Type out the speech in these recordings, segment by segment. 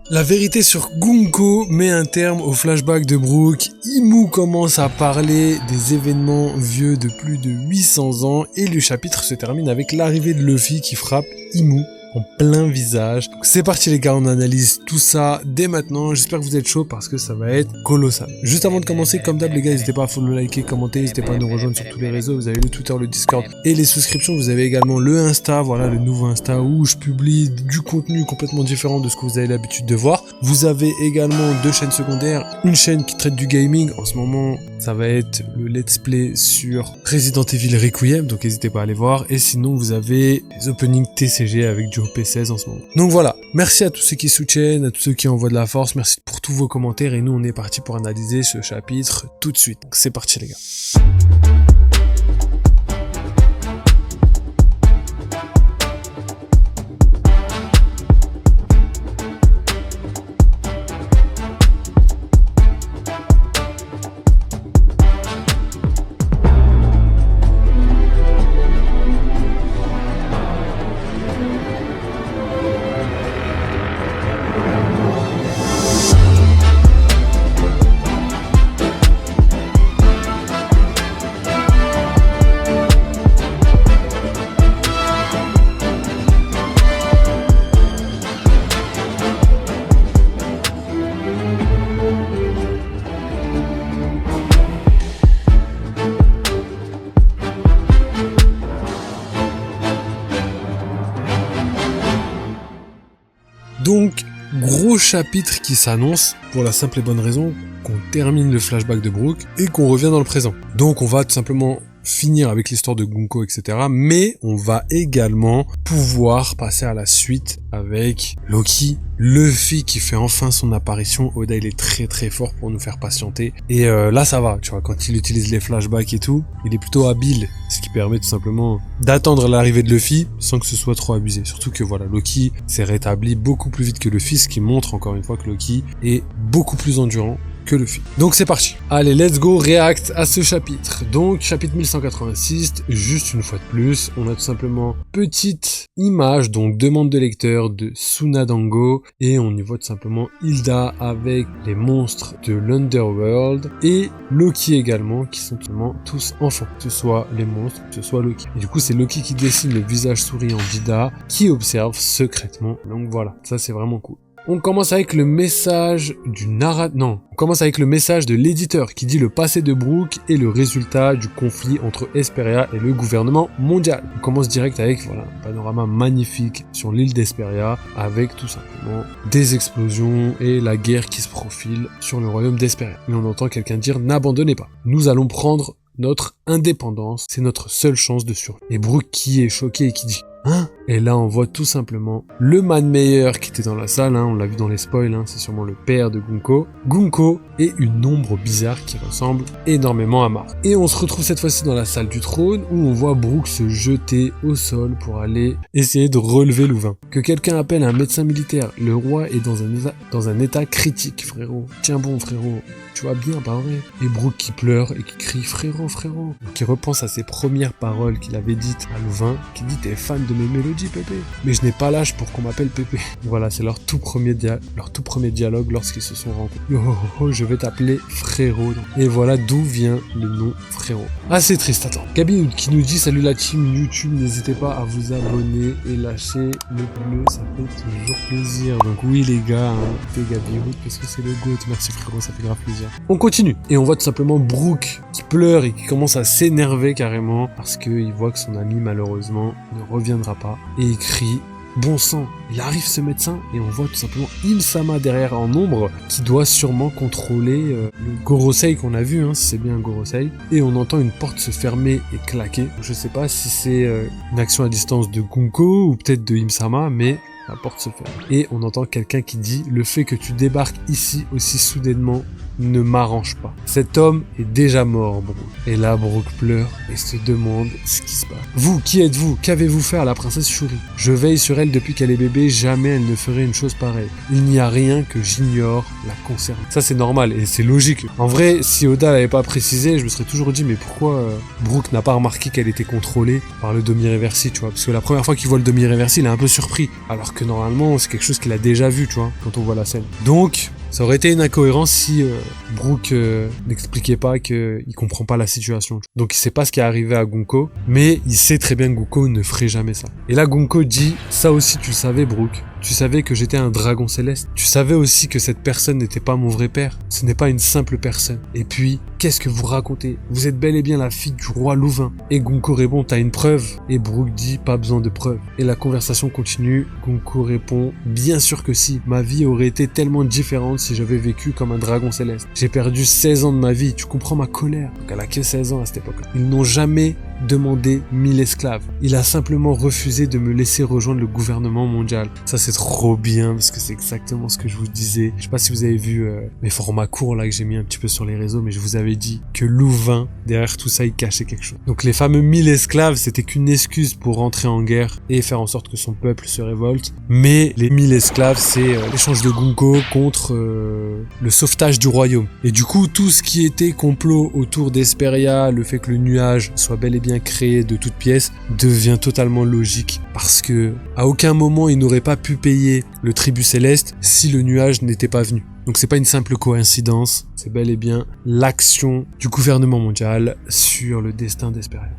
La vérité sur Gunko met un terme au flashback de Brook. Imu commence à parler des événements vieux de plus de 800 ans et le chapitre se termine avec l'arrivée de Luffy qui frappe Imu en plein visage. Donc c'est parti les gars, on analyse tout ça dès maintenant. J'espère que vous êtes chauds parce que ça va être colossal. Juste avant de commencer, comme d'hab les gars, n'hésitez pas à follow, liker, commenter, n'hésitez pas à nous rejoindre sur tous les réseaux. Vous avez le Twitter, le Discord et les souscriptions. Vous avez également le Insta, voilà le nouveau Insta où je publie du contenu complètement différent de ce que vous avez l'habitude de voir. Vous avez également 2 chaînes secondaires, une chaîne qui traite du gaming. En ce moment, ça va être le let's play sur Resident Evil Requiem, donc n'hésitez pas à aller voir. Et sinon, vous avez les openings TCG avec du OP16 en ce moment. Donc voilà, merci à tous ceux qui soutiennent, à tous ceux qui envoient de la force, merci pour tous vos commentaires et nous on est parti pour analyser ce chapitre tout de suite. Donc c'est parti les gars. Donc, gros chapitre qui s'annonce pour la simple et bonne raison qu'on termine le flashback de Brook et qu'on revient dans le présent. Donc on va tout simplement finir avec l'histoire de Gunko, etc. Mais on va également pouvoir passer à la suite avec Loki, Luffy qui fait enfin son apparition. Oda il est très très fort pour nous faire patienter. Et là ça va, tu vois, quand il utilise les flashbacks et tout, il est plutôt habile. Ce qui permet tout simplement d'attendre l'arrivée de Luffy sans que ce soit trop abusé. Surtout que voilà, Loki s'est rétabli beaucoup plus vite que Luffy, ce qui montre encore une fois que Loki est beaucoup plus endurant que Luffy. Donc c'est parti. Allez, let's go, react à ce chapitre. Donc chapitre 1186, juste une fois de plus, on a tout simplement petite image, donc demande de lecteur de Tsunadango, et on y voit tout simplement Hilda avec les monstres de l'Underworld et Loki également, qui sont tout simplement tous enfants, que ce soit les monstres, que ce soit Loki. Et du coup c'est Loki qui dessine le visage souriant d'Hilda, qui observe secrètement. Donc voilà, ça c'est vraiment cool. On commence avec le message on commence avec le message de l'éditeur qui dit le passé de Brook est le résultat du conflit entre Esperia et le gouvernement mondial. On commence direct avec voilà, un panorama magnifique sur l'île d'Esperia avec tout simplement des explosions et la guerre qui se profile sur le royaume d'Esperia. Et on entend quelqu'un dire n'abandonnez pas. Nous allons prendre notre indépendance, c'est notre seule chance de survie. Et Brook qui est choqué et qui dit hein? Et là on voit tout simplement le man Meyer qui était dans la salle, hein, on l'a vu dans les spoils, hein, c'est sûrement le père de Gunko. Gunko et une ombre bizarre qui ressemble énormément à Mars. Et on se retrouve cette fois-ci dans la salle du trône où on voit Brook se jeter au sol pour aller essayer de relever Louvain. Que quelqu'un appelle un médecin militaire, le roi est dans un état critique frérot. Tiens bon frérot, tu vas bien pas vrai? Et Brook qui pleure et qui crie frérot. Qui repense à ses premières paroles qu'il avait dites à Louvain, qui dit t'es fan de mes mélodies Pépé, mais je n'ai pas l'âge pour qu'on m'appelle Pépé. Voilà, c'est leur tout premier dialogue lorsqu'ils se sont rencontrés. Je vais t'appeler frérot. Et voilà d'où vient le nom frérot. Ah c'est triste, attends. Gabi qui nous dit salut la team YouTube, n'hésitez pas à vous abonner et lâcher le bleu, ça fait toujours plaisir. Donc oui les gars, hein, fais Gabi parce que c'est le GOAT, merci frérot, ça fait grave plaisir. On continue et on voit tout simplement Brook qui pleure et qui commence à s'énerver carrément parce qu'il voit que son ami malheureusement ne reviendra pas et il crie bon sang, il arrive ce médecin et on voit tout simplement Im-sama derrière en ombre qui doit sûrement contrôler le Gorosei qu'on a vu, hein, si c'est bien un Gorosei, et on entend une porte se fermer et claquer. Je sais pas si c'est une action à distance de Gunko ou peut-être de Im-sama, mais la porte se ferme. Et on entend quelqu'un qui dit « Le fait que tu débarques ici aussi soudainement ne m'arrange pas. Cet homme est déjà mort, Brook. Et là, Brook pleure et se demande ce qui se passe. Vous, qui êtes-vous? Qu'avez-vous fait à la princesse Shuri? Je veille sur elle depuis qu'elle est bébé, jamais elle ne ferait une chose pareille. Il n'y a rien que j'ignore la concernant. Ça, c'est normal et c'est logique. En vrai, si Oda l'avait pas précisé, je me serais toujours dit, mais pourquoi Brook n'a pas remarqué qu'elle était contrôlée par le demi-réversi, tu vois? Parce que la première fois qu'il voit le demi-réversi, il est un peu surpris. Alors que normalement, c'est quelque chose qu'il a déjà vu, tu vois, quand on voit la scène. Donc, ça aurait été une incohérence si Brook n'expliquait pas qu'il comprend pas la situation. Donc il sait pas ce qui est arrivé à Gunko, mais il sait très bien que Gunko ne ferait jamais ça. Et là Gunko dit, ça aussi tu le savais Brook. Tu savais que j'étais un dragon céleste. Tu savais aussi que cette personne n'était pas mon vrai père. Ce n'est pas une simple personne. Et puis, qu'est-ce que vous racontez? Vous êtes bel et bien la fille du roi Louvain. Et Gunko répond, t'as une preuve? Et Brook dit, pas besoin de preuve. Et la conversation continue. Gunko répond, bien sûr que si. Ma vie aurait été tellement différente si j'avais vécu comme un dragon céleste. J'ai perdu 16 ans de ma vie. Tu comprends ma colère? Donc elle a que 16 ans à cette époque. Ils n'ont jamais demandé 1000 esclaves. Il a simplement refusé de me laisser rejoindre le gouvernement mondial. Ça c'est trop bien parce que c'est exactement ce que je vous disais. Je sais pas si vous avez vu mes formats courts là que j'ai mis un petit peu sur les réseaux, mais je vous avais dit que Louvain, derrière tout ça, il cachait quelque chose. Donc les fameux 1000 esclaves, c'était qu'une excuse pour rentrer en guerre et faire en sorte que son peuple se révolte. Mais les 1000 esclaves, c'est l'échange de Gunko contre le sauvetage du royaume. Et du coup, tout ce qui était complot autour d'Hesperia, le fait que le nuage soit bel et bien créé de toutes pièces, devient totalement logique parce que à aucun moment il n'aurait pas pu payer le tribut céleste si le nuage n'était pas venu. Donc c'est pas une simple coïncidence, c'est bel et bien l'action du gouvernement mondial sur le destin d'Hesperia.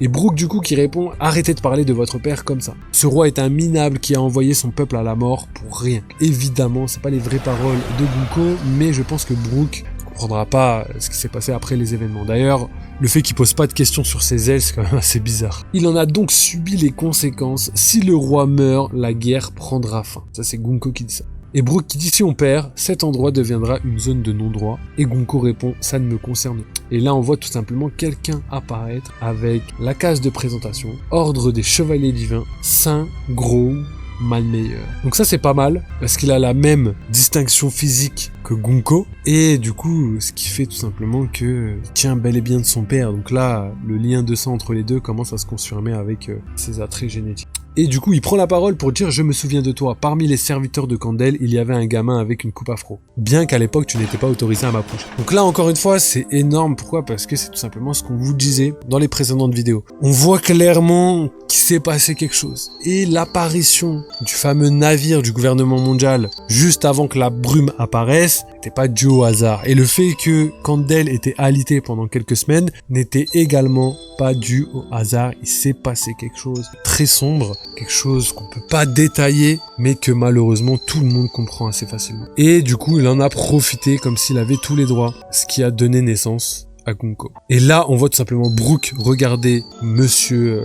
Et Brook du coup qui répond « Arrêtez de parler de votre père comme ça. Ce roi est un minable qui a envoyé son peuple à la mort pour rien. » Évidemment, c'est pas les vraies paroles de Gunko, mais je pense que Brook comprendra pas ce qui s'est passé après les événements. D'ailleurs, le fait qu'il pose pas de questions sur ses ailes, c'est quand même assez bizarre. Il en a donc subi les conséquences. Si le roi meurt, la guerre prendra fin. Ça, c'est Gunko qui dit ça. Et Brook qui dit si on perd, cet endroit deviendra une zone de non-droit. Et Gunko répond ça ne me concerne pas. Et là on voit tout simplement quelqu'un apparaître avec la case de présentation, ordre des chevaliers divins, Saint Gros Malmeilleur. Donc ça c'est pas mal parce qu'il a la même distinction physique que Gunko et du coup ce qui fait tout simplement que il tient bel et bien de son père. Donc là le lien de sang entre les deux commence à se confirmer avec ses attraits génétiques. Et du coup, il prend la parole pour dire « Je me souviens de toi. Parmi les serviteurs de Candel, il y avait un gamin avec une coupe afro. Bien qu'à l'époque, tu n'étais pas autorisé à m'approcher. » Donc là, encore une fois, c'est énorme. Pourquoi? Parce que c'est tout simplement ce qu'on vous disait dans les précédentes vidéos. On voit clairement qu'il s'est passé quelque chose. Et l'apparition du fameux navire du gouvernement mondial juste avant que la brume apparaisse n'était pas dû au hasard. Et le fait que Candel était alité pendant quelques semaines n'était également pas dû au hasard. Il s'est passé quelque chose de très sombre. Quelque chose qu'on peut pas détailler, mais que malheureusement tout le monde comprend assez facilement. Et du coup, il en a profité comme s'il avait tous les droits, ce qui a donné naissance à Gunko. Et là, on voit tout simplement Brook regarder monsieur...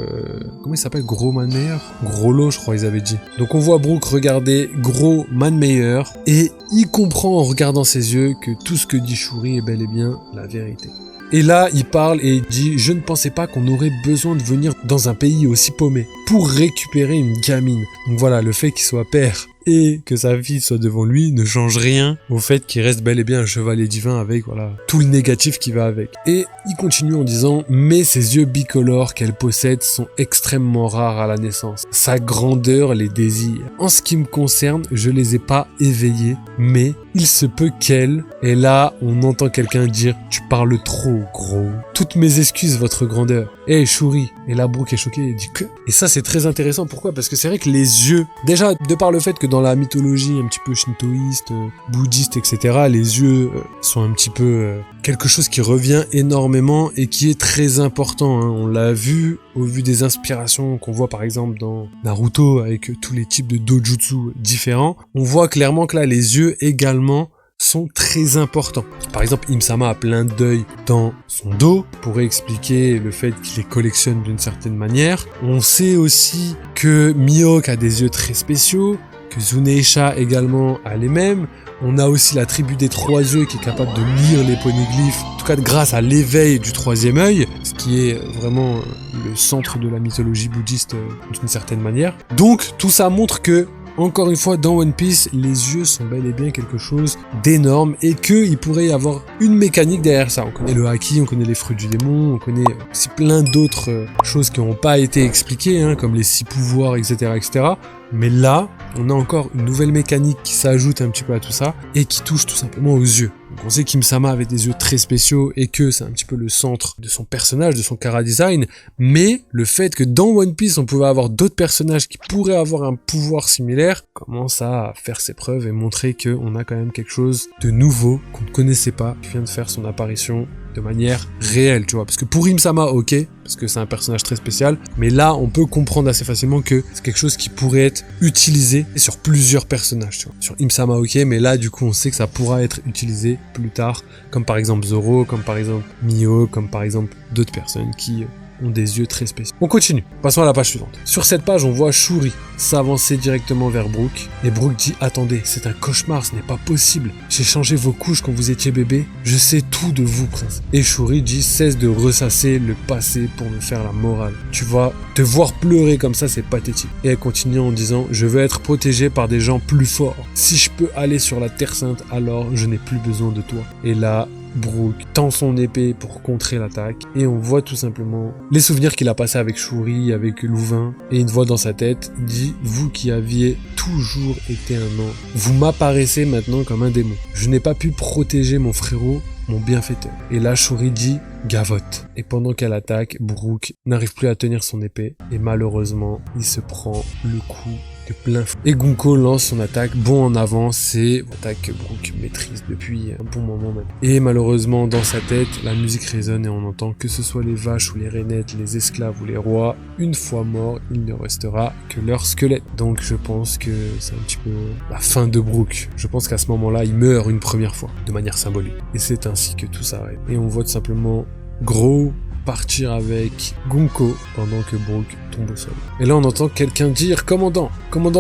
comment il s'appelle? Gros Manmeyer? Groslo, je crois ils avaient dit. Donc on voit Brook regarder Gros Manmeyer, et il comprend en regardant ses yeux que tout ce que dit Shuri est bel et bien la vérité. Et là, il parle et il dit « Je ne pensais pas qu'on aurait besoin de venir dans un pays aussi paumé pour récupérer une gamine. » Donc voilà, le fait qu'il soit père et que sa fille soit devant lui ne change rien au fait qu'il reste bel et bien un chevalier divin avec voilà tout le négatif qui va avec. Et il continue en disant « Mais ses yeux bicolores qu'elle possède sont extrêmement rares à la naissance. Sa grandeur les désire. En ce qui me concerne, je les ai pas éveillés, mais il se peut qu'elle... » Et là, on entend quelqu'un dire « Tu parles trop, gros. Toutes mes excuses, votre grandeur. » Eh, Shuri. Et là, Brook est choqué et dit « Que ?» Et ça, c'est très intéressant. Pourquoi? Parce que c'est vrai que les yeux... Déjà, de par le fait que dans la mythologie un petit peu shintoïste, bouddhiste, etc., les yeux sont un petit peu quelque chose qui revient énormément et qui est très important. Hein. On l'a vu au vu des inspirations qu'on voit par exemple dans Naruto avec tous les types de dojutsu différents. On voit clairement que là, les yeux également sont très importants. Par exemple, Im-sama a plein d'œils dans son dos, pourrait expliquer le fait qu'il les collectionne d'une certaine manière. On sait aussi que Mihawk a des yeux très spéciaux, que Zuneisha également a les mêmes. On a aussi la tribu des trois yeux qui est capable de lire les poneglyphes, en tout cas grâce à l'éveil du troisième œil, ce qui est vraiment le centre de la mythologie bouddhiste d'une certaine manière. Donc tout ça montre que encore une fois, dans One Piece, les yeux sont bel et bien quelque chose d'énorme et qu'il pourrait y avoir une mécanique derrière ça. On connaît le haki, on connaît les fruits du démon, on connaît aussi plein d'autres choses qui n'ont pas été expliquées, hein, comme les 6 pouvoirs, etc., etc. Mais là, on a encore une nouvelle mécanique qui s'ajoute un petit peu à tout ça et qui touche tout simplement aux yeux. Donc on sait qu'Im-sama avait des yeux très spéciaux et que c'est un petit peu le centre de son personnage, de son chara-design, mais le fait que dans One Piece on pouvait avoir d'autres personnages qui pourraient avoir un pouvoir similaire commence à faire ses preuves et montrer qu'on a quand même quelque chose de nouveau qu'on ne connaissait pas, qui vient de faire son apparition de manière réelle, tu vois. Parce que pour Im-sama, ok, parce que c'est un personnage très spécial, mais là, on peut comprendre assez facilement que c'est quelque chose qui pourrait être utilisé sur plusieurs personnages, tu vois. Sur Im-sama, ok, mais là, du coup, on sait que ça pourra être utilisé plus tard, comme par exemple Zoro, comme par exemple Mio, comme par exemple d'autres personnes qui ont des yeux très spéciaux. On continue. Passons à la page suivante. Sur cette page, on voit Shuri s'avancer directement vers Brook. Et Brook dit « Attendez, c'est un cauchemar, ce n'est pas possible. J'ai changé vos couches quand vous étiez bébé. Je sais tout de vous, prince. » Et Shuri dit « Cesse de ressasser le passé pour me faire la morale. Tu vois, te voir pleurer comme ça, c'est pathétique. » Et elle continue en disant « Je veux être protégée par des gens plus forts. Si je peux aller sur la Terre Sainte, alors je n'ai plus besoin de toi. » Et là, Brook tend son épée pour contrer l'attaque et on voit tout simplement les souvenirs qu'il a passés avec Shuri, avec Louvain, et une voix dans sa tête dit « Vous qui aviez toujours été un ange, vous m'apparaissez maintenant comme un démon. Je n'ai pas pu protéger mon frérot, mon bienfaiteur. » Et là Shuri dit « Gavotte !» Et pendant qu'elle attaque, Brook n'arrive plus à tenir son épée et malheureusement il se prend le coup de plein fouet. Et Gunko lance son attaque, bond en avant, c'est une attaque que Brook maîtrise depuis un bon moment maintenant. Et malheureusement, dans sa tête, la musique résonne et on entend que ce soit les vaches ou les rainettes, les esclaves ou les rois, une fois morts, il ne restera que leur squelette. Donc je pense que c'est un petit peu la fin de Brook. Je pense qu'à ce moment-là, il meurt une première fois, de manière symbolique. Et c'est ainsi que tout s'arrête. Et on voit tout simplement Gros partir avec Gunko pendant que Brook tombe au sol. Et là on entend quelqu'un dire « Commandant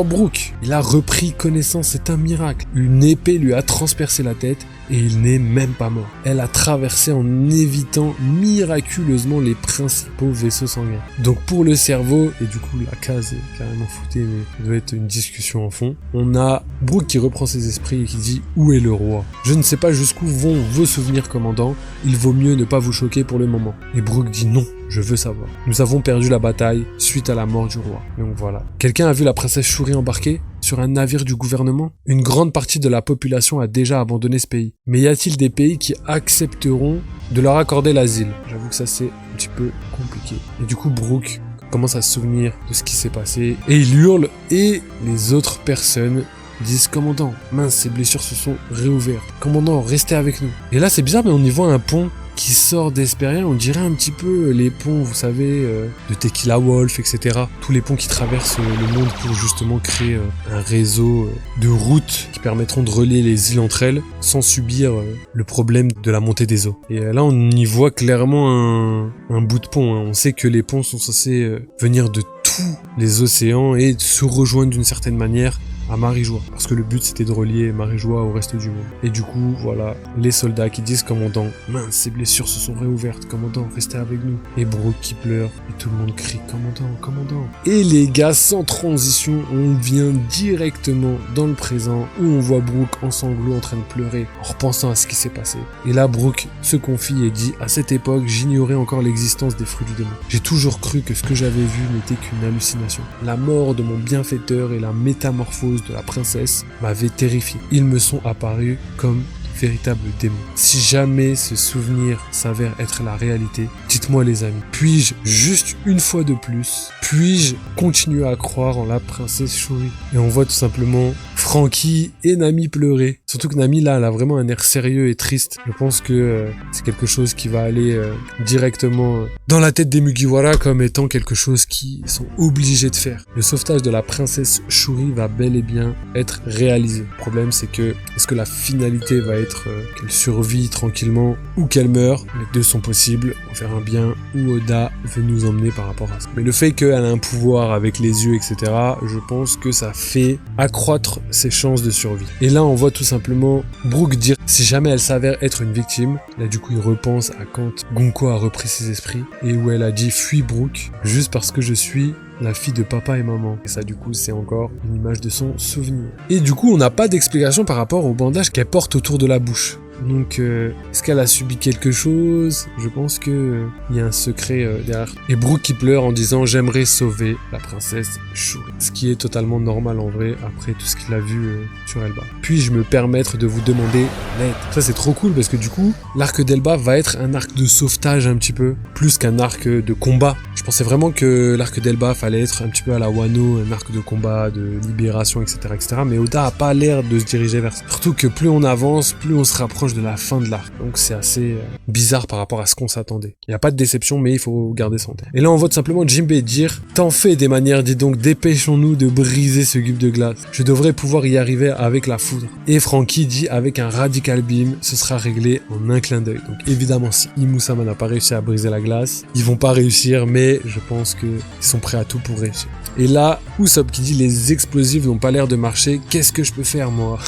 Brook !» Il a repris connaissance, c'est un miracle. Une épée lui a transpercé la tête et il n'est même pas mort. Elle a traversé en évitant miraculeusement les principaux vaisseaux sanguins. Donc pour le cerveau, et du coup la case est carrément foutée mais il doit être une discussion en fond, on a Brook qui reprend ses esprits et qui dit « Où est le roi ? Je ne sais pas jusqu'où vont vos souvenirs commandant, il vaut mieux ne pas vous choquer pour le moment. » Et Brook dit « Non, je veux savoir. Nous avons perdu la bataille suite à la mort du roi. » Donc voilà. Quelqu'un a vu la princesse Shuri embarquer sur un navire du gouvernement? Une grande partie de la population a déjà abandonné ce pays. Mais y a-t-il des pays qui accepteront de leur accorder l'asile? J'avoue que ça c'est un petit peu compliqué. Et du coup Brook commence à se souvenir de ce qui s'est passé et il hurle et les autres personnes disent « Commandant, mince, ses blessures se sont réouvertes. Commandant, restez avec nous. » Et là c'est bizarre mais on y voit un pont qui sort d'Esperia, on dirait un petit peu les ponts, vous savez, de Tequila Wolf, etc. Tous les ponts qui traversent le monde pour justement créer un réseau de routes qui permettront de relier les îles entre elles sans subir le problème de la montée des eaux. Et là, on y voit clairement un bout de pont. Hein. On sait que les ponts sont censés venir de tous les océans et se rejoindre d'une certaine manière à Marijois, parce que le but c'était de relier Marijois au reste du monde. Et du coup, voilà, les soldats qui disent « Commandant, mince, ses blessures se sont réouvertes, commandant, restez avec nous. » Et Brook qui pleure, et tout le monde crie « Commandant, commandant !» Et les gars, sans transition, on vient directement dans le présent, où on voit Brook en sanglots en train de pleurer, en repensant à ce qui s'est passé. Et là, Brook se confie et dit « À cette époque, j'ignorais encore l'existence des fruits du démon. J'ai toujours cru que ce que j'avais vu n'était qu'une hallucination. La mort de mon bienfaiteur et la métamorphose de la princesse m'avaient terrifié. Ils me sont apparus comme véritable démon. Si jamais ce souvenir s'avère être la réalité, dites-moi les amis, puis-je, juste une fois de plus, puis-je continuer à croire en la princesse Shuri? Et on voit tout simplement Franky et Nami pleurer. Surtout que Nami là, elle a vraiment un air sérieux et triste. Je pense que c'est quelque chose qui va aller directement dans la tête des Mugiwara comme étant quelque chose qu'ils sont obligés de faire. Le sauvetage de la princesse Shuri va bel et bien être réalisé. Le problème c'est que, est-ce que la finalité va être qu'elle survit tranquillement ou qu'elle meurt? Les deux sont possibles. On verra bien où Oda veut nous emmener par rapport à ça. Mais le fait qu'elle a un pouvoir avec les yeux, etc., je pense que ça fait accroître ses chances de survie. Et là, on voit tout simplement Brook dire si jamais elle s'avère être une victime. Là, du coup, il repense à quand Gunko a repris ses esprits et où elle a dit fuis Brook, juste parce que je suis la fille de papa et maman. Et ça, du coup, c'est encore une image de son souvenir. Et du coup, on n'a pas d'explication par rapport au bandage qu'elle porte autour de la bouche. Donc, est-ce qu'elle a subi quelque chose? Je pense que il y a un secret derrière. Et Brook qui pleure en disant « J'aimerais sauver la princesse Shuri ». Ce qui est totalement normal en vrai, après tout ce qu'il a vu sur Elba. Puis-je me permettre de vous demander l'aide? Ça, c'est trop cool parce que du coup, l'arc d'Elba va être un arc de sauvetage un petit peu, plus qu'un arc de combat. Je pensais vraiment que l'arc d'Elba fallait être un petit peu à la Wano, un arc de combat, de libération, etc. etc. Mais Oda a pas l'air de se diriger vers ça. Surtout que plus on avance, plus on se rapproche de la fin de l'arc. Donc c'est assez bizarre par rapport à ce qu'on s'attendait. Il n'y a pas de déception, mais il faut garder ça en tête. Et là, on voit tout simplement Jinbei dire « T'en fais des manières, dis donc, dépêchons-nous de briser ce cube de glace. Je devrais pouvoir y arriver avec la foudre. » Et Franky dit « Avec un radical beam, ce sera réglé en un clin d'œil. » Donc évidemment, si Imusama n'a pas réussi à briser la glace, ils vont pas réussir, mais je pense qu'ils sont prêts à tout pour réussir. Et là, Usopp qui dit « Les explosifs n'ont pas l'air de marcher, qu'est-ce que je peux faire moi ?»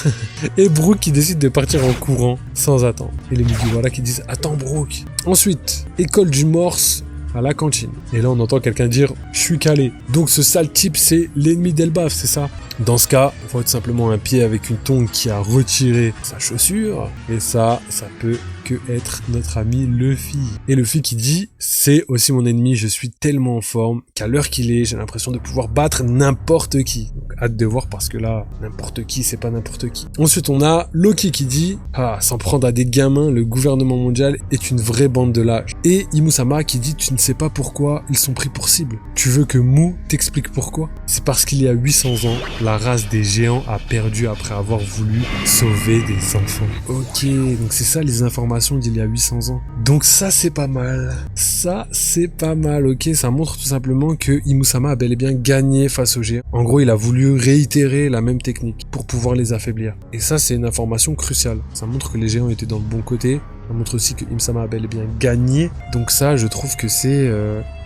Et Brook qui décide de partir en courant sans attendre. Et les Mugiwara qui disent « Attends Brook !» Ensuite, école du Morse à la cantine. Et là, on entend quelqu'un dire « Je suis calé ». Donc ce sale type, c'est l'ennemi d'Elbaf, c'est ça? Dans ce cas, on voit tout simplement un pied avec une tongue qui a retiré sa chaussure. Et ça peut que être notre ami Luffy. Et Luffy qui dit « C'est aussi mon ennemi, je suis tellement en forme qu'à l'heure qu'il est, j'ai l'impression de pouvoir battre n'importe qui. » Donc hâte de voir parce que là, n'importe qui, c'est pas n'importe qui. Ensuite, on a Loki qui dit « Ah, s'en prendre à des gamins, le gouvernement mondial est une vraie bande de lâches. » Et Imusama qui dit « Tu ne sais pas pourquoi ils sont pris pour cible. Tu veux que Mu t'explique pourquoi? C'est parce qu'il y a 800 ans, la race des géants a perdu après avoir voulu sauver des enfants. » Ok, donc c'est ça les informations d'il y a 800 ans. Donc ça c'est pas mal. Ça c'est pas mal, ok. Ça montre tout simplement que Imusama a bel et bien gagné face aux géants. En gros, il a voulu réitérer la même technique pour pouvoir les affaiblir. Et ça c'est une information cruciale. Ça montre que les géants étaient dans le bon côté. Ça montre aussi que Imusama a bel et bien gagné. Donc ça, je trouve que c'est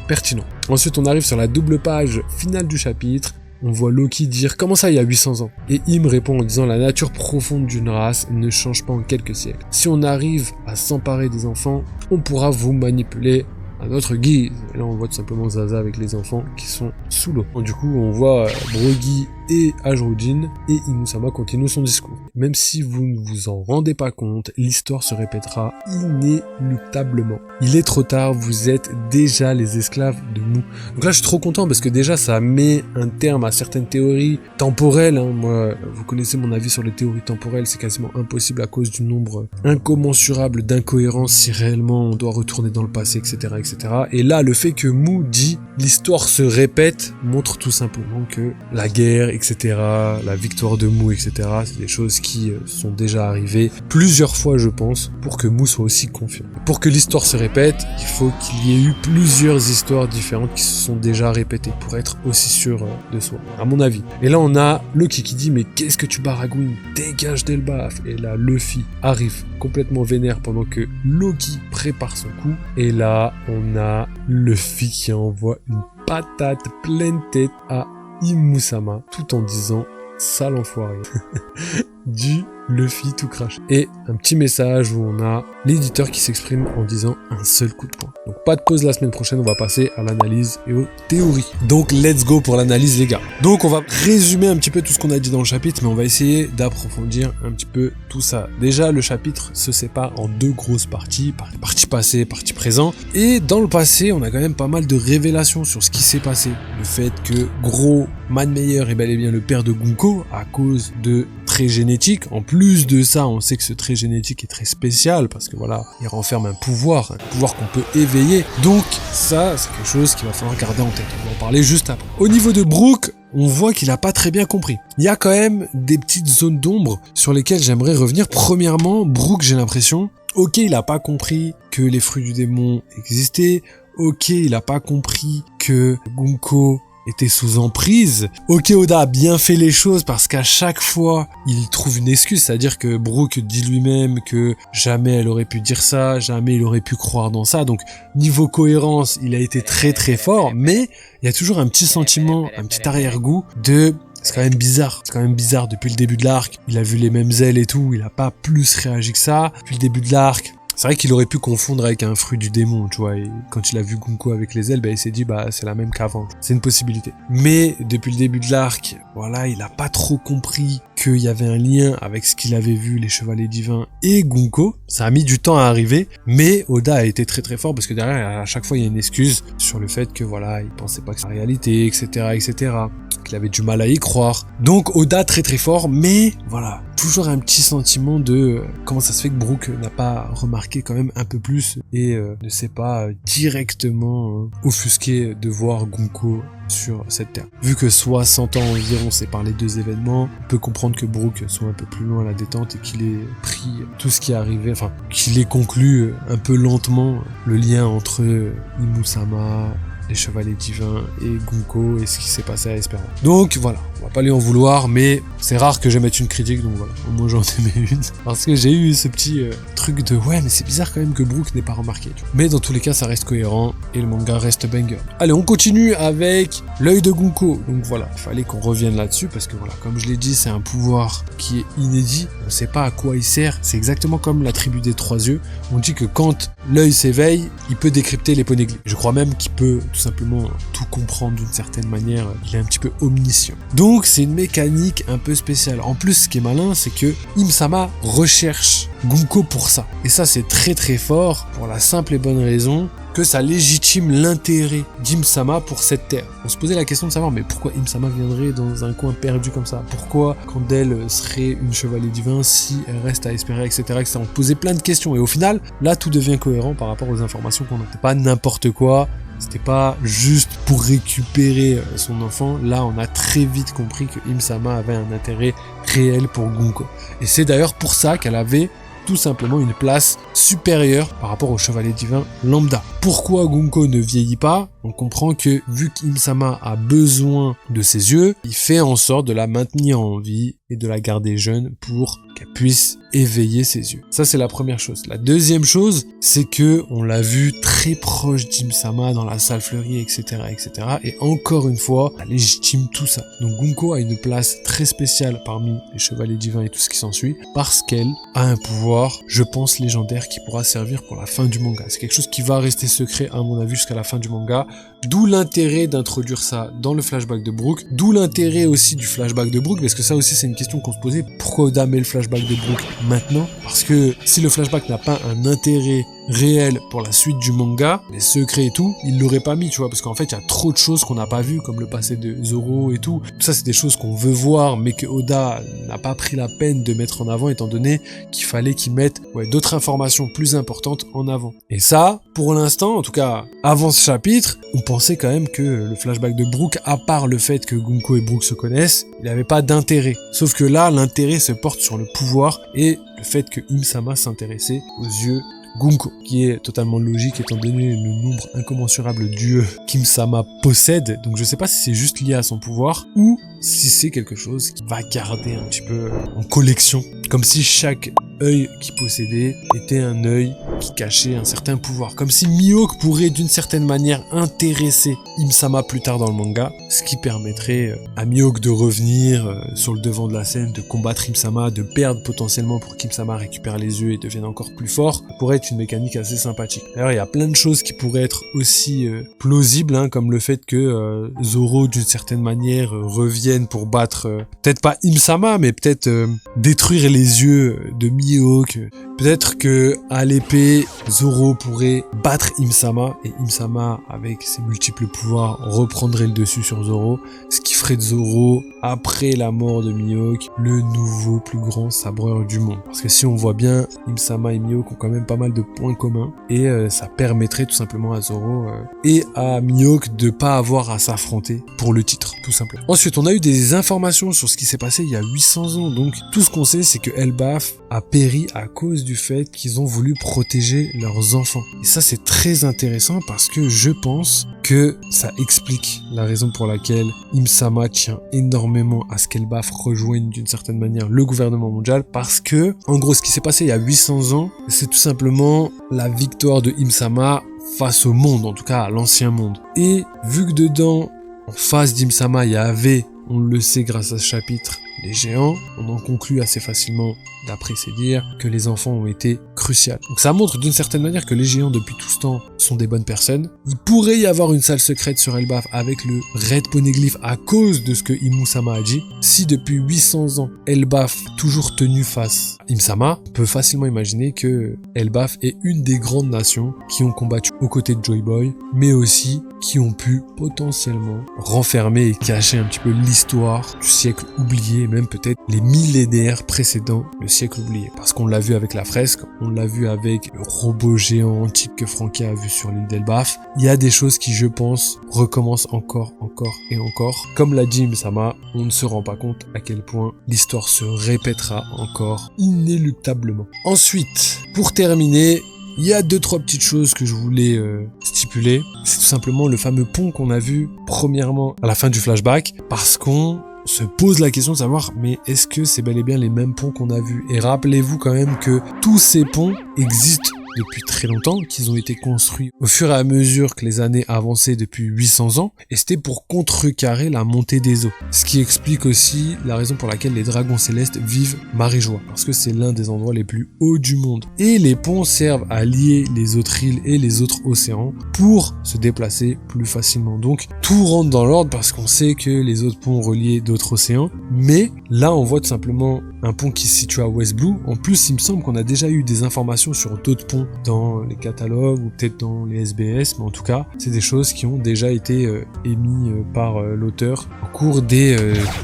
pertinent. Ensuite, on arrive sur la double page finale du chapitre. On voit Loki dire « Comment ça, il y a 800 ans ?» Et Im répond en disant « La nature profonde d'une race ne change pas en quelques siècles. Si on arrive à s'emparer des enfants, on pourra vous manipuler à notre guise. » Et là, on voit tout simplement Zaza avec les enfants qui sont sous l'eau. Du coup, on voit Brogy et Ajroudin, et Imusama continue son discours. Même si vous ne vous en rendez pas compte, l'histoire se répétera inéluctablement. Il est trop tard, vous êtes déjà les esclaves de Mu. Donc là, je suis trop content parce que déjà, ça met un terme à certaines théories temporelles. Moi, vous connaissez mon avis sur les théories temporelles, c'est quasiment impossible à cause du nombre incommensurable d'incohérences si réellement on doit retourner dans le passé, etc., etc. Et là, le fait que Mu dit l'histoire se répète montre tout simplement que la guerre, etc., la victoire de Mu, etc., c'est des choses qui sont déjà arrivées plusieurs fois, je pense, pour que Mu soit aussi confiant. Pour que l'histoire se répète, il faut qu'il y ait eu plusieurs histoires différentes qui se sont déjà répétées pour être aussi sûr de soi, à mon avis. Et là, on a Loki qui dit « Mais qu'est-ce que tu baragouines? Dégage d'Elbaf !» Et là, Luffy arrive complètement vénère pendant que Loki prépare son coup. Et là, on a Luffy qui envoie une patate pleine tête à Imusama, tout en disant « Sale enfoiré ». Du Luffy tout crash. Et un petit message où on a l'éditeur qui s'exprime en disant un seul coup de poing. Donc pas de pause la semaine prochaine, on va passer à l'analyse et aux théories. Donc let's go pour l'analyse les gars. Donc on va résumer un petit peu tout ce qu'on a dit dans le chapitre, mais on va essayer d'approfondir un petit peu tout ça. Déjà le chapitre se sépare en deux grosses parties, partie passée, partie présent. Et dans le passé, on a quand même pas mal de révélations sur ce qui s'est passé. Le fait que Gros Man Meyer est bel et bien le père de Gunko à cause de traits génétiques. En plus de ça, on sait que ce trait génétique est très spécial parce que voilà, il renferme un pouvoir qu'on peut éveiller. Donc ça, c'est quelque chose qu'il va falloir garder en tête. On va en parler juste après. Au niveau de Brook, on voit qu'il a pas très bien compris. Il y a quand même des petites zones d'ombre sur lesquelles j'aimerais revenir. Premièrement, Brook, j'ai l'impression, ok, il a pas compris que les fruits du démon existaient. Ok, il a pas compris que Gunko était sous emprise. Ok, Oda a bien fait les choses parce qu'à chaque fois, il trouve une excuse, c'est-à-dire que Brook dit lui-même que jamais elle aurait pu dire ça, jamais il aurait pu croire dans ça. Donc, niveau cohérence, il a été très très fort, mais il y a toujours un petit sentiment, un petit arrière-goût de c'est quand même bizarre. C'est quand même bizarre. Depuis le début de l'arc, il a vu les mêmes ailes et tout. Il a pas plus réagi que ça. Depuis le début de l'arc, c'est vrai qu'il aurait pu confondre avec un fruit du démon, tu vois. Et quand il a vu Gunko avec les ailes, il s'est dit, c'est la même qu'avant. C'est une possibilité. Mais depuis le début de l'arc, voilà, il a pas trop compris qu'il y avait un lien avec ce qu'il avait vu, les chevaliers divins et Gunko. Ça a mis du temps à arriver, mais Oda a été très très fort parce que derrière, à chaque fois, il y a une excuse sur le fait que voilà, il pensait pas que c'est la réalité, etc., etc., qu'il avait du mal à y croire. Donc Oda très très fort, mais voilà, toujours un petit sentiment de comment ça se fait que Brook n'a pas remarqué quand même un peu plus et ne s'est pas directement offusqué de voir Gunko sur cette terre. Vu que 60 ans environ séparent les deux événements, on peut comprendre que Brook soit un peu plus loin à la détente et qu'il ait pris tout ce qui est arrivé, enfin qu'il ait conclu un peu lentement le lien entre Imu-sama, les chevaliers divins et Gunko et ce qui s'est passé à Espérance. Donc voilà, on va pas lui en vouloir, mais c'est rare que je mette une critique, donc voilà, au moins j'en ai mis une. Parce que j'ai eu ce petit truc de ouais, mais c'est bizarre quand même que Brook n'ait pas remarqué. Mais dans tous les cas, ça reste cohérent et le manga reste banger. Allez, on continue avec l'œil de Gunko. Donc voilà, il fallait qu'on revienne là-dessus parce que voilà, comme je l'ai dit, c'est un pouvoir qui est inédit. On sait pas à quoi il sert. C'est exactement comme la tribu des trois yeux. On dit que quand l'œil s'éveille, il peut décrypter les poneglyphes. Je crois même qu'il peut tout simplement tout comprendre d'une certaine manière. Il est un petit peu omniscient. Donc c'est une mécanique un peu spéciale. En plus, ce qui est malin, c'est que Im-sama recherche Gunko pour ça. Et ça, c'est très très fort pour la simple et bonne raison que ça légitime l'intérêt d'Im-sama pour cette terre. On se posait la question de savoir, mais pourquoi Im-sama viendrait dans un coin perdu comme ça? Pourquoi quand elle serait une chevalier divin si elle reste à espérer, etc., etc. On posait plein de questions et au final, là, tout devient cohérent par rapport aux informations qu'on a. C'était pas n'importe quoi. C'était pas juste pour récupérer son enfant. Là, on a très vite compris que Im-sama avait un intérêt réel pour Gunko. Et c'est d'ailleurs pour ça qu'elle avait tout simplement une place supérieure par rapport au chevalier divin lambda. Pourquoi Gunko ne vieillit pas? On comprend que vu qu'Im-sama a besoin de ses yeux, il fait en sorte de la maintenir en vie et de la garder jeune pour qu'elle puisse éveiller ses yeux. Ça, c'est la première chose. La deuxième chose, c'est que on l'a vu très proche d'Im-sama dans la salle fleurie, etc., etc. Et encore une fois, elle légitime tout ça. Donc Gunko a une place très spéciale parmi les chevaliers divins et tout ce qui s'ensuit parce qu'elle a un pouvoir, je pense, légendaire qui pourra servir pour la fin du manga. C'est quelque chose qui va rester secret, à mon avis, jusqu'à la fin du manga. D'où l'intérêt d'introduire ça dans le flashback de Brook. D'où l'intérêt aussi du flashback de Brook, parce que ça aussi, c'est une question qu'on se posait. Pourquoi Oda met le flashback de Brook maintenant? Parce que si le flashback n'a pas un intérêt réel pour la suite du manga, les secrets et tout, il l'aurait pas mis, tu vois, parce qu'en fait, il y a trop de choses qu'on n'a pas vues, comme le passé de Zoro et tout. Tout ça, c'est des choses qu'on veut voir, mais que Oda n'a pas pris la peine de mettre en avant, étant donné qu'il fallait qu'il mette d'autres informations plus importantes en avant. Et ça, pour l'instant, en tout cas, avant ce chapitre, on pensait quand même que le flashback de Brook, à part le fait que Gunko et Brook se connaissent, il n'avait pas d'intérêt. Sauf que là, l'intérêt se porte sur le pouvoir et le fait que Im-sama s'intéressait aux yeux Gunko, qui est totalement logique étant donné le nombre incommensurable d'yeux qu'Im-sama possède. Donc je sais pas si c'est juste lié à son pouvoir ou si c'est quelque chose qui va garder un petit peu en collection, comme si chaque œil qu'il possédait était un œil qui cachait un certain pouvoir, comme si Mihawk pourrait d'une certaine manière intéresser Im-sama plus tard dans le manga, ce qui permettrait à Mihawk de revenir sur le devant de la scène, de combattre Im-sama, de perdre potentiellement pour qu'Im-sama récupère les yeux et devienne encore plus fort. Ça pourrait être une mécanique assez sympathique. D'ailleurs, il y a plein de choses qui pourraient être aussi plausibles, comme le fait que Zoro d'une certaine manière revienne pour battre peut-être pas Im-sama, mais peut-être détruire les yeux de Mihawk. Peut-être que à l'épée, Zoro pourrait battre Im-sama et Im-sama, avec ses multiples pouvoirs, reprendrait le dessus sur Zoro, ce qui ferait de Zoro, après la mort de Mihawk, le nouveau plus grand sabreur du monde. Parce que si on voit bien, Im-sama et Mihawk ont quand même pas mal de points communs et ça permettrait tout simplement à Zoro et à Mihawk de pas avoir à s'affronter pour le titre, tout simplement. Ensuite, on a eu des informations sur ce qui s'est passé il y a 800 ans, donc tout ce qu'on sait, c'est que Elbaf a péri à cause du fait qu'ils ont voulu protéger leurs enfants. Et ça, c'est très intéressant parce que je pense que ça explique la raison pour laquelle Im-sama tient énormément à ce qu'Elbaf rejoigne d'une certaine manière le gouvernement mondial, parce que, en gros, ce qui s'est passé il y a 800 ans, c'est tout simplement la victoire de Im-sama face au monde, en tout cas à l'ancien monde. Et vu que dedans, en face d'Im-sama, il y avait on le sait grâce à ce chapitre, les géants. On en conclut assez facilement, d'après ses dires, que les enfants ont été cruciaux. Donc ça montre d'une certaine manière que les géants depuis tout ce temps sont des bonnes personnes. Il pourrait y avoir une salle secrète sur Elbaf avec le Red Poneglyph à cause de ce que Imou-sama a dit. Si depuis 800 ans, Elbaf toujours tenu face à Im-sama, on peut facilement imaginer que Elbaf est une des grandes nations qui ont combattu aux côtés de Joy Boy, mais aussi qui ont pu potentiellement renfermer et cacher un petit peu l'histoire du siècle oublié, et même peut-être les millénaires précédents le siècle oublié. Parce qu'on l'a vu avec la fresque, on l'a vu avec le robot géant antique que Franky a vu sur l'île d'Elbaf. Il y a des choses qui, je pense, recommencent encore et encore. Comme l'a dit Im-sama, on ne se rend pas compte à quel point l'histoire se répétera encore inéluctablement. Ensuite, pour terminer, il y a 2-3 petites choses que je voulais stipuler. C'est tout simplement le fameux pont qu'on a vu premièrement à la fin du flashback, parce qu'on se pose la question de savoir, mais est-ce que c'est bel et bien les mêmes ponts qu'on a vus? Et rappelez-vous quand même que tous ces ponts existent depuis très longtemps, qu'ils ont été construits au fur et à mesure que les années avançaient depuis 800 ans, et c'était pour contrecarrer la montée des eaux. Ce qui explique aussi la raison pour laquelle les dragons célestes vivent Maréjoie, parce que c'est l'un des endroits les plus hauts du monde. Et les ponts servent à lier les autres îles et les autres océans pour se déplacer plus facilement. Donc tout rentre dans l'ordre parce qu'on sait que les autres ponts relient d'autres océans, mais là on voit tout simplement un pont qui se situe à West Blue. En plus, il me semble qu'on a déjà eu des informations sur d'autres ponts dans les catalogues ou peut-être dans les SBS, mais en tout cas, c'est des choses qui ont déjà été émises par l'auteur au cours des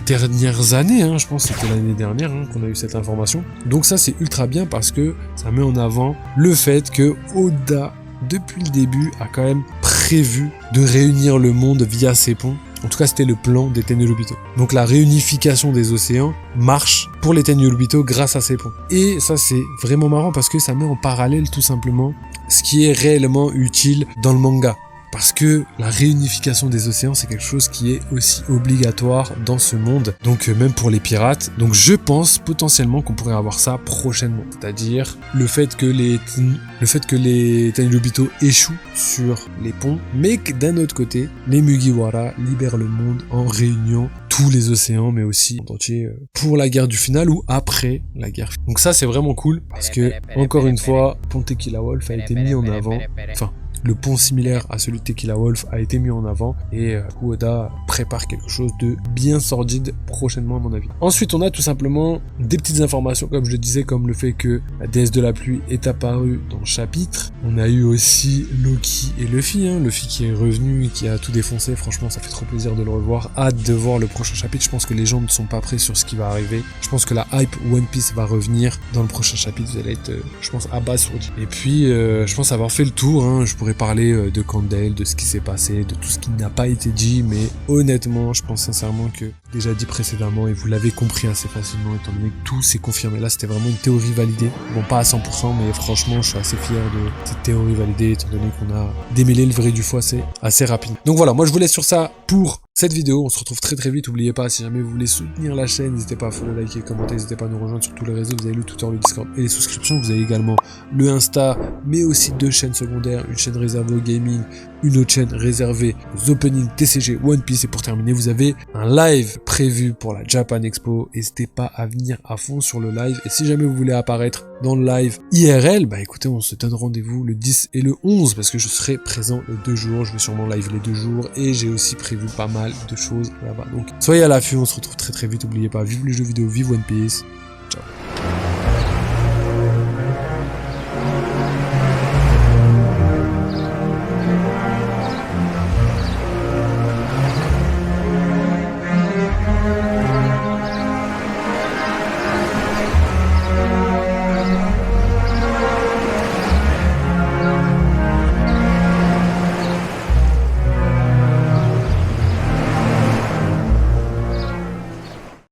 dernières années, je pense que c'était l'année dernière qu'on a eu cette information. Donc ça, c'est ultra bien parce que ça met en avant le fait que Oda, depuis le début, a quand même prévu de réunir le monde via ces ponts. En tout cas, c'était le plan des Tenryubito. Donc la réunification des océans marche pour les Tenryubito grâce à ces ponts. Et ça, c'est vraiment marrant parce que ça met en parallèle tout simplement ce qui est réellement utile dans le manga. Parce que la réunification des océans, c'est quelque chose qui est aussi obligatoire dans ce monde. Donc même pour les pirates. Donc je pense potentiellement qu'on pourrait avoir ça prochainement. C'est-à-dire le fait que les Tenryubito échouent sur les ponts, mais que d'un autre côté, les Mugiwara libèrent le monde en réunion tous les océans, mais aussi en entier pour la guerre du final ou après la guerre. Donc ça, c'est vraiment cool parce que, encore une fois, Pont Tequila Wolf a été mis en avant. Enfin, le pont similaire à celui de Tequila Wolf a été mis en avant et Oda prépare quelque chose de bien sordide prochainement à mon avis. Ensuite, on a tout simplement des petites informations, comme je le disais, comme le fait que la déesse de la pluie est apparue dans le chapitre. On a eu aussi Loki et Luffy, Luffy qui est revenu et qui a tout défoncé. Franchement, ça fait trop plaisir de le revoir. Hâte de voir le prochain chapitre. Je pense que les gens ne sont pas prêts sur ce qui va arriver. Je pense que la hype One Piece va revenir dans le prochain chapitre. Vous allez être, je pense, abasourdi. Et puis, je pense avoir fait le tour. Je pourrais parler de Candle, de ce qui s'est passé, de tout ce qui n'a pas été dit, mais honnêtement, je pense sincèrement que déjà dit précédemment et vous l'avez compris assez facilement étant donné que tout s'est confirmé. Là, c'était vraiment une théorie validée. Bon, pas à 100%, mais franchement, je suis assez fier de cette théorie validée étant donné qu'on a démêlé le vrai du faux assez rapidement. Donc voilà, moi je vous laisse sur ça pour cette vidéo. On se retrouve très vite. N'oubliez pas, si jamais vous voulez soutenir la chaîne, n'hésitez pas à follow, liker, commenter, n'hésitez pas à nous rejoindre sur tous les réseaux. Vous avez le Twitter, le Discord et les souscriptions. Vous avez également le Insta, mais aussi 2 chaînes secondaires, une chaîne réservée au gaming, une autre chaîne réservée aux openings TCG One Piece. Et pour terminer, vous avez un live prévu pour la Japan Expo. N'hésitez pas à venir à fond sur le live. Et si jamais vous voulez apparaître dans le live IRL, bah écoutez, on se donne rendez-vous le 10 et le 11 parce que je serai présent les 2 jours. Je vais sûrement live les 2 jours et j'ai aussi prévu pas mal de choses là-bas. Donc soyez à l'affût, on se retrouve très vite. N'oubliez pas, vive les jeux vidéo, vive One Piece. Ciao.